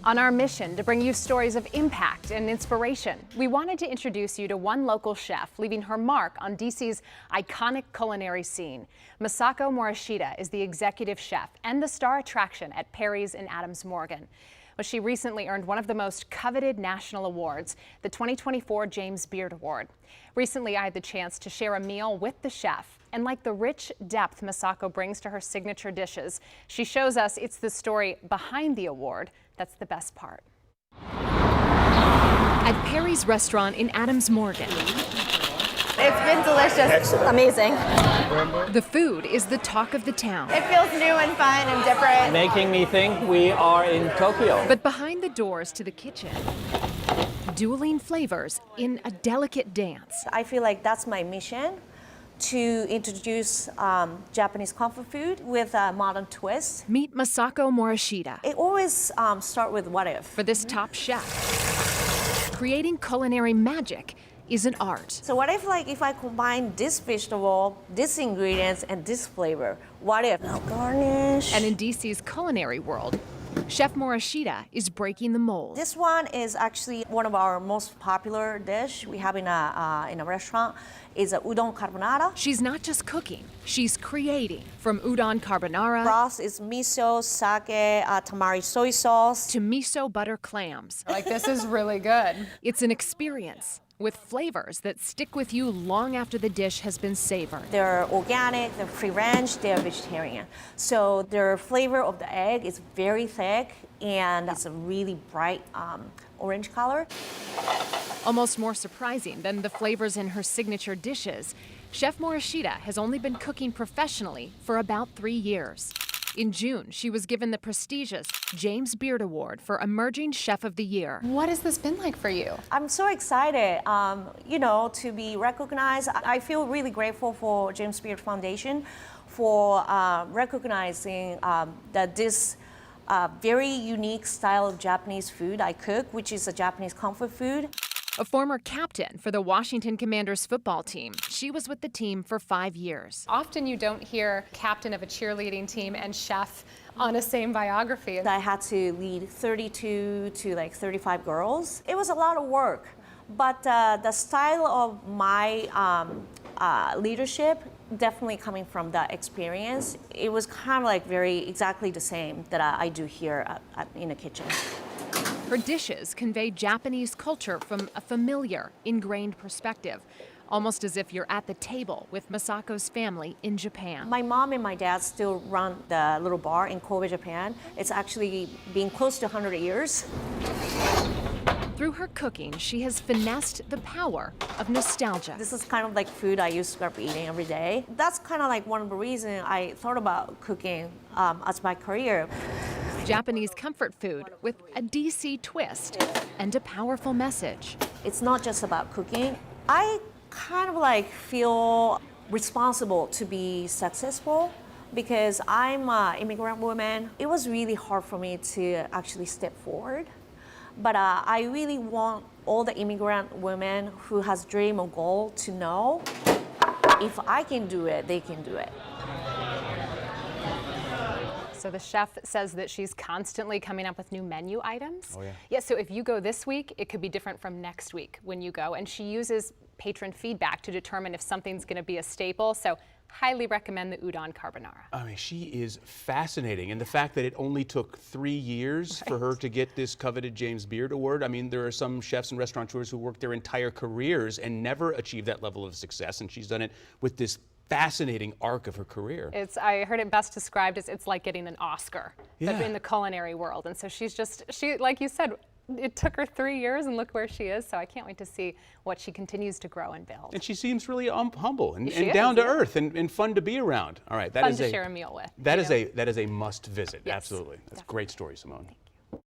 On our mission to bring you stories of impact and inspiration, we wanted to introduce you to one local chef leaving her mark on DC's iconic culinary scene. Masako Morishita is the executive chef and the star attraction at Perry's in Adams Morgan. Well, she recently earned one of the most coveted national awards, the 2024 James Beard Award. Recently, I had the chance to share a meal with the chef, and like the rich depth Masako brings to her signature dishes, she shows us it's the story behind the award that's the best part. At Perry's restaurant in Adams Morgan. It's been delicious. Excellent. Amazing. The food is the talk of the town. It feels new and fun and different. Making me think we are in Tokyo. But behind the doors to the kitchen, dueling flavors in a delicate dance. I feel like that's my mission, to introduce Japanese comfort food with a modern twist. Meet Masako Morishita. It always starts with what if. For this top chef, creating culinary magic is an art. So what if, like, if I combine this vegetable, this ingredients, and this flavor? What if? Now garnish. And in DC's culinary world, Chef Morishita is breaking the mold. This one is actually one of our most popular dish we have in a restaurant. Is a udon carbonara. She's not just cooking, she's creating. From udon carbonara, Broth is miso, sake, tamari soy sauce, to miso butter clams. Like, this is really good. It's an experience with flavors that stick with you long after the dish has been savored. They're organic, they're free-range, they're vegetarian. So their flavor of the egg is very thick and it's a really bright orange color. Almost more surprising than the flavors in her signature dishes, Chef Morishita has only been cooking professionally for about 3 years. In June, she was given the prestigious James Beard Award for Emerging Chef of the Year. What has this been like for you? I'm so excited, to be recognized. I feel really grateful for James Beard Foundation for recognizing that this very unique style of Japanese food I cook, which is a Japanese comfort food. A former captain for the Washington Commanders football team, she was with the team for 5 years. Often you don't hear captain of a cheerleading team and chef on a same biography. I had to lead 32 to 35 girls. It was a lot of work, but the style of my leadership definitely coming from that experience. It was kind of very exactly the same that I do here in the kitchen. Her dishes convey Japanese culture from a familiar, ingrained perspective, almost as if you're at the table with Masako's family in Japan. My mom and my dad still run the little bar in Kobe, Japan. It's actually been close to 100 years. Through her cooking, she has finessed the power of nostalgia. This is kind of like food I used to grow up eating every day. That's kind of one of the reasons I thought about cooking as my career. Japanese comfort food with a DC twist and a powerful message. It's not just about cooking. I kind of feel responsible to be successful because I'm an immigrant woman. It was really hard for me to actually step forward. But I really want all the immigrant women who has dream or goal to know if I can do it, they can do it. So the chef says that she's constantly coming up with new menu items. Oh, yeah. Yeah, so if you go this week, it could be different from next week when you go. And she uses patron feedback to determine if something's going to be a staple. So highly recommend the udon carbonara. I mean, she is fascinating. And the fact that it only took 3 years for her to get this coveted James Beard Award. I mean, there are some chefs and restaurateurs who work their entire careers and never achieve that level of success. And she's done it with this fascinating arc of her career. I heard it best described as it's like getting an Oscar Yeah. in the culinary world. And so she, like you said, it took her 3 years and look where she is. So I can't wait to see what she continues to grow and build. And she seems really humble and She down is, to yeah. earth and fun to be around. All right, that Fun is to share a meal with. that is a must visit. Yes, Absolutely. That's a great story, Simone.